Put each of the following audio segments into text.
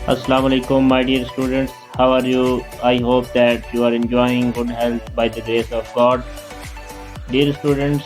Assalamu alaikum, my dear students. How are you? I hope that you are enjoying good health by the grace of God. Dear students,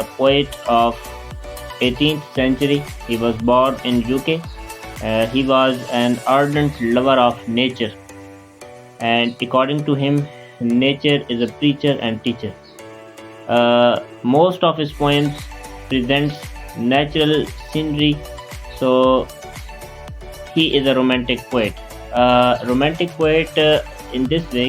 a poet of 18th century. He was born in UK. He was an ardent lover of nature, and according to him, nature is a preacher and teacher. Most of his poems presents natural scenery, so he is a romantic poet. Romantic poet in this way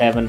7।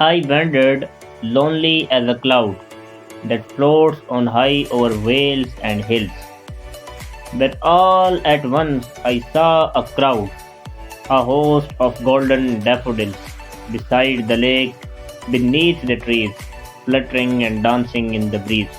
I wandered lonely as a cloud that floats on high over vales and hills, but all at once I saw a crowd, a host of golden daffodils, beside the lake, beneath the trees, fluttering and dancing in the breeze.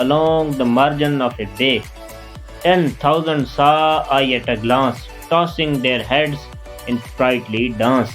along the margin of a bay, 10,000 saw I at a glance, tossing their heads in sprightly dance.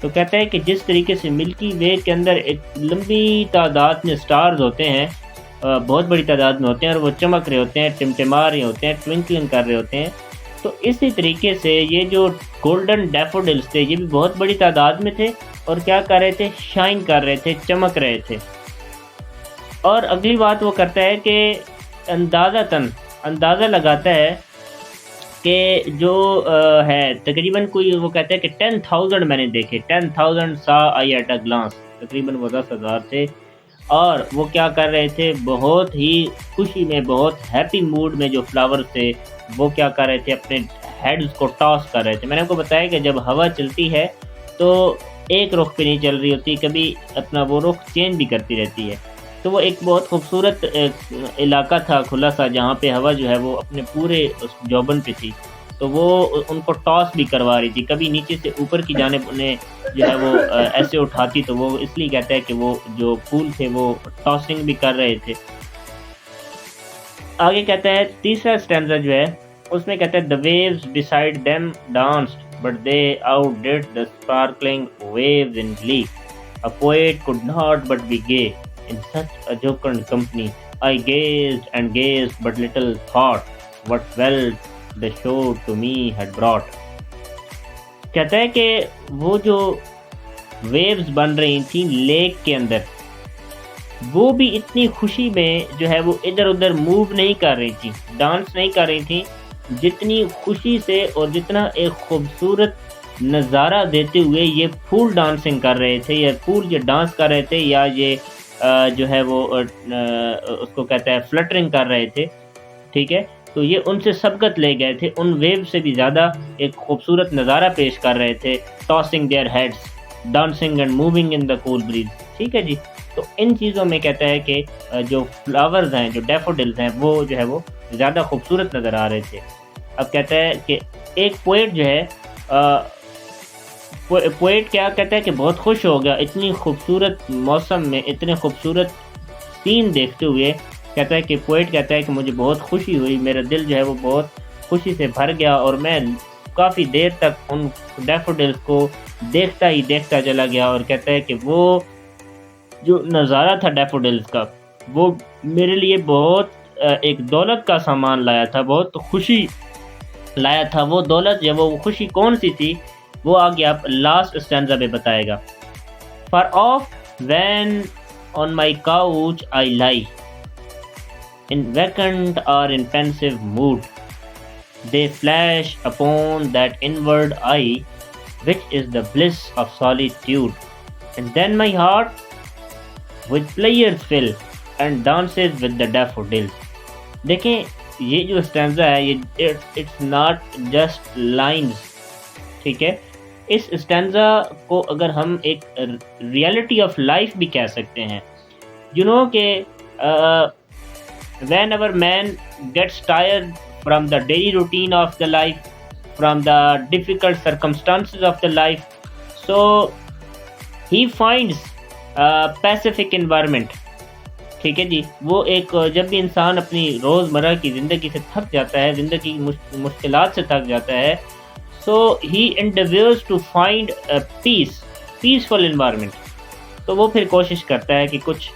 تو کہتا ہے کہ جس طریقے سے ملکی وے کے اندر ایک لمبی تعداد میں سٹارز ہوتے ہیں، بہت بڑی تعداد میں ہوتے ہیں اور وہ چمک رہے ہوتے ہیں، ٹمٹما رہے ہوتے ہیں، ٹوئنکلنگ کر رہے ہوتے ہیں، تو اسی طریقے سے یہ جو گولڈن ڈیفوڈلز تھے یہ بھی بہت بڑی تعداد میں تھے اور کیا کر رہے تھے، شائن کر رہے تھے، چمک رہے تھے۔ اور اگلی بات وہ کرتا ہے کہ اندازہ لگاتا ہے کہ جو ہے تقریباً کوئی، وہ کہتا ہے کہ 10,000 میں نے دیکھے، 10,000 سا آئی ایٹ اے گلانس، تقریباً وہ 10,000 تھے، اور وہ کیا کر رہے تھے، بہت ہی خوشی میں، بہت ہیپی موڈ میں جو فلاور تھے وہ کیا کر رہے تھے، اپنے ہیڈز کو ٹاس کر رہے تھے۔ میں نے آپ کو بتایا کہ جب ہوا چلتی ہے تو ایک رخ پہ نہیں چل رہی ہوتی، کبھی اپنا وہ رخ چینج بھی کرتی رہتی ہے۔ تو وہ ایک بہت خوبصورت علاقہ تھا کھلا سا، جہاں پہ ہوا جو ہے وہ اپنے پورے اس جوبن پہ تھی، تو وہ ان کو ٹاس بھی کروا رہی تھی، کبھی نیچے سے اوپر کی جانب انہیں جو ہے وہ ایسے اٹھاتی، تو وہ اس لیے کہتا ہے کہ وہ جو پھول تھے وہ ٹاسنگ بھی کر رہے تھے۔ آگے کہتا ہے تیسرا اسٹینزا جو ہے اس میں کہتا ہے the waves beside them danced but they outdid the sparkling waves in glee. A poet could not but be gay in such a jocund company. I gazed and gazed but little thought what wealth the show to me had brought. کہتا ہے کہ وہ جو views بن رہی تھیں leak کے اندر، وہ بھی اتنی خوشی میں جو ہے وہ ادھر ادھر موو نہیں کر رہی تھی، ڈانس نہیں کر رہی تھی، جتنی خوشی سے اور جتنا ایک خوبصورت نظارہ دیتے ہوئے یہ پھول ڈانسنگ کر رہے تھے، یا پھول یہ ڈانس کر رہے تھے، یا یہ جو ہے وہ اس کو کہتا ہے فلٹرنگ کر رہے تھے، ٹھیک ہے، تو یہ ان سے سبقت لے گئے تھے، ان ویو سے بھی زیادہ ایک خوبصورت نظارہ پیش کر رہے تھے، tossing their heads, dancing and moving in the cool breeze, ٹھیک ہے جی۔ تو ان چیزوں میں کہتا ہے کہ جو فلاورز ہیں، جو ڈیفوڈلز ہیں، وہ جو ہے وہ زیادہ خوبصورت نظر آ رہے تھے۔ اب کہتا ہے کہ ایک پوئٹ جو ہے، پوئٹ کیا کہتا ہے کہ بہت خوش ہو گیا اتنی خوبصورت موسم میں، اتنے خوبصورت سین دیکھتے ہوئے، کہتا ہے کہ پوئٹ کہتا ہے کہ مجھے بہت خوشی ہوئی، میرا دل جو ہے وہ بہت خوشی سے بھر گیا، اور میں کافی دیر تک ان ڈیفوڈلز کو دیکھتا ہی دیکھتا چلا گیا، اور کہتا ہے کہ وہ جو نظارہ تھا ڈیفوڈلز کا، وہ میرے لیے بہت ایک دولت کا سامان لایا تھا، بہت خوشی لایا تھا۔ وہ دولت یا وہ خوشی کون سی تھی، وہ آگے آپ لاسٹ اسٹینزا میں بتائے گا۔ For oft when on my couch I lie, in vacant or in pensive mood, they flash upon that inward eye, which is the bliss of solitude, and then my heart with players fill and dances with the daffodils. دیکھیں یہ جو stanza ہے یہ it's not just lines, ٹھیک ہے، اس stanza کو اگر ہم ایک ریئلٹی آف لائف بھی کہہ سکتے ہیں، یو نو کہ whenever man gets tired from the daily routine of the life, from the difficult circumstances of the life, so he finds pacific environment, ٹھیک ہے جی۔ وہ ایک جب بھی انسان اپنی روزمرہ کی زندگی سے تھک جاتا ہے، زندگی کی مشکلات سے تھک جاتا ہے، سو ہی انڈیویئرز ٹو فائنڈ پیسفل انوائرمنٹ، تو وہ پھر کوشش کرتا ہے کہ کچھ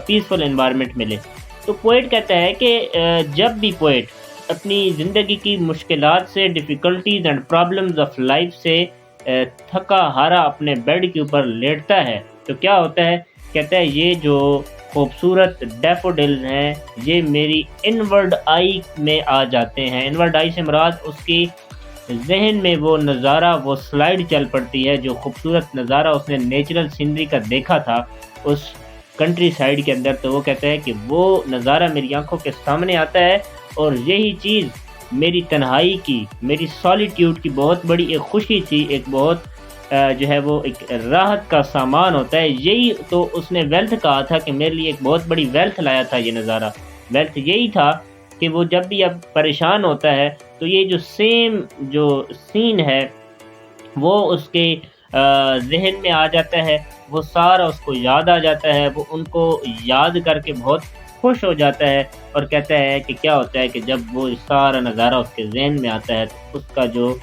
پیسفل انوائرمنٹ ملے۔ تو پوئٹ کہتا ہے کہ جب بھی پوئٹ اپنی زندگی کی مشکلات سے، difficulties and problems of life سے تھکا ہارا اپنے بیڈ کے اوپر لیٹتا ہے، تو کیا ہوتا ہے، کہتا ہے یہ جو خوبصورت ڈیفوڈلز ہیں یہ میری انورڈ آئی میں آ جاتے ہیں۔ انورڈ آئی سے مراد اس کی ذہن میں وہ نظارہ، وہ سلائیڈ چل پڑتی ہے، جو خوبصورت نظارہ اس نے نیچرل سینری کا دیکھا تھا اس کنٹری سائیڈ کے اندر، تو وہ کہتا ہے کہ وہ نظارہ میری آنکھوں کے سامنے آتا ہے، اور یہی چیز میری تنہائی کی، میری سالیٹیوڈ کی بہت بڑی ایک خوشی تھی، ایک بہت جو ہے وہ ایک راحت کا سامان ہوتا ہے۔ یہی تو اس نے ویلتھ کہا تھا کہ میرے لیے ایک بہت بڑی ویلتھ لایا تھا یہ نظارہ۔ ویلتھ یہی تھا کہ وہ جب بھی اب پریشان ہوتا ہے تو یہ جو سیم جو سین ہے وہ اس کے ذہن میں آ جاتا ہے، وہ سارا اس کو یاد آ جاتا ہے، وہ ان کو یاد کر کے بہت خوش ہو جاتا ہے، اور کہتا ہے کہ کیا ہوتا ہے کہ جب وہ سارا نظارہ اس کے ذہن میں آتا ہے تو اس کا جو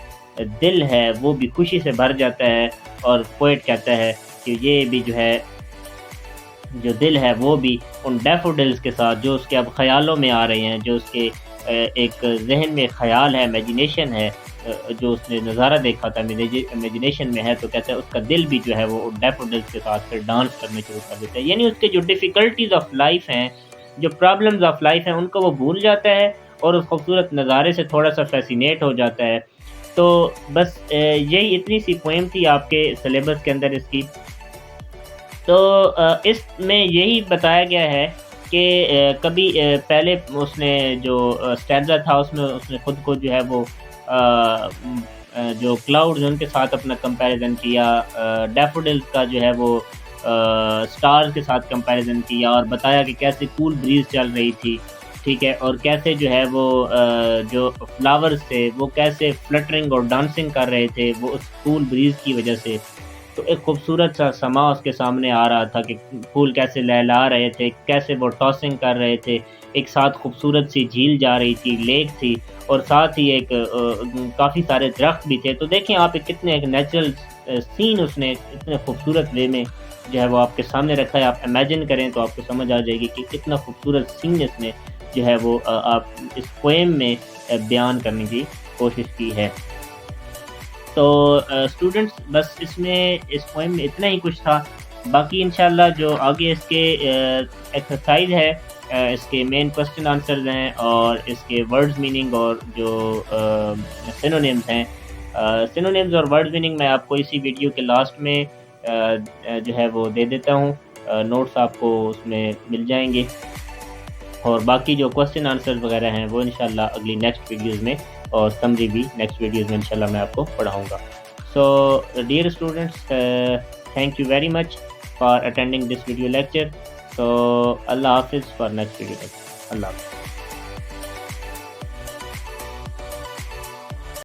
دل ہے وہ بھی خوشی سے بھر جاتا ہے، اور پوئٹ کہتا ہے کہ یہ بھی جو ہے جو دل ہے وہ بھی ان ڈیفوڈلز کے ساتھ جو اس کے اب خیالوں میں آ رہے ہیں، جو اس کے ایک ذہن میں خیال ہے، امیجنیشن ہے، جو اس نے نظارہ دیکھا تھا امیجنیشن میں ہے، تو کہتا ہے اس کا دل بھی جو ہے وہ ڈیفوڈلز کے ساتھ پھر ڈانس کرنے شروع کر دیتا ہے. یعنی اس کے جو ڈیفیکلٹیز آف لائف ہیں، جو پرابلمز آف لائف ہیں، ان کو وہ بھول جاتا ہے اور اس خوبصورت نظارے سے تھوڑا سا فیسینیٹ ہو جاتا ہے. تو بس یہی اتنی سی پوئم تھی آپ کے سلیبس کے اندر اس کی. تو اس میں یہی بتایا گیا ہے کہ کبھی پہلے اس نے جو اسٹینزا تھا اس نے خود کو جو ہے وہ جو کلاؤڈز ان کے ساتھ اپنا کمپیریزن کیا، ڈیفوڈلز کا جو ہے وہ سٹارز کے ساتھ کمپیریزن کیا، اور بتایا کہ کیسے کول بریز چل رہی تھی، ٹھیک ہے، اور کیسے جو ہے وہ جو فلاورز تھے وہ کیسے فلٹرنگ اور ڈانسنگ کر رہے تھے وہ اس کول بریز کی وجہ سے. تو ایک خوبصورت سا سما اس کے سامنے آ رہا تھا کہ پھول کیسے لہلا رہے تھے، کیسے وہ ٹاسنگ کر رہے تھے، ایک ساتھ خوبصورت سی جھیل جا رہی تھی، لیک تھی، اور ساتھ ہی ایک کافی سارے درخت بھی تھے. تو دیکھیں آپ کتنے ایک نیچرل سین اس نے اتنے خوبصورت وے میں جو ہے وہ آپ کے سامنے رکھا ہے. آپ امیجن کریں تو آپ کو سمجھ آ جائے گی کہ کتنا خوبصورت سین اس نے جو ہے وہ آپ اس پوئم میں بیان کرنے کی کوشش کی ہے. تو اسٹوڈنٹس بس اس پوئم میں اتنا ہی کچھ تھا. باقی انشاءاللہ جو آگے اس کے ایکسرسائز ہے، اس کے مین کوسچن آنسرز ہیں، اور اس کے ورڈز میننگ اور جو سینونیمز ہیں. سینونیمز اور ورڈز میننگ میں آپ کو اسی ویڈیو کے لاسٹ میں جو ہے وہ دے دیتا ہوں، نوٹس آپ کو اس میں مل جائیں گے، اور باقی جو کوسچن آنسر وغیرہ ہیں وہ انشاءاللہ اگلی نیکسٹ ویڈیوز میں، اور سمری بھی نیکسٹ ویڈیوز میں انشاءاللہ میں آپ کو پڑھاؤں گا. So dear students, thank you very much for attending this video lecture. So اللہ حافظ فار نیکسٹ ویڈیو لیکچر. اللہ حافظ.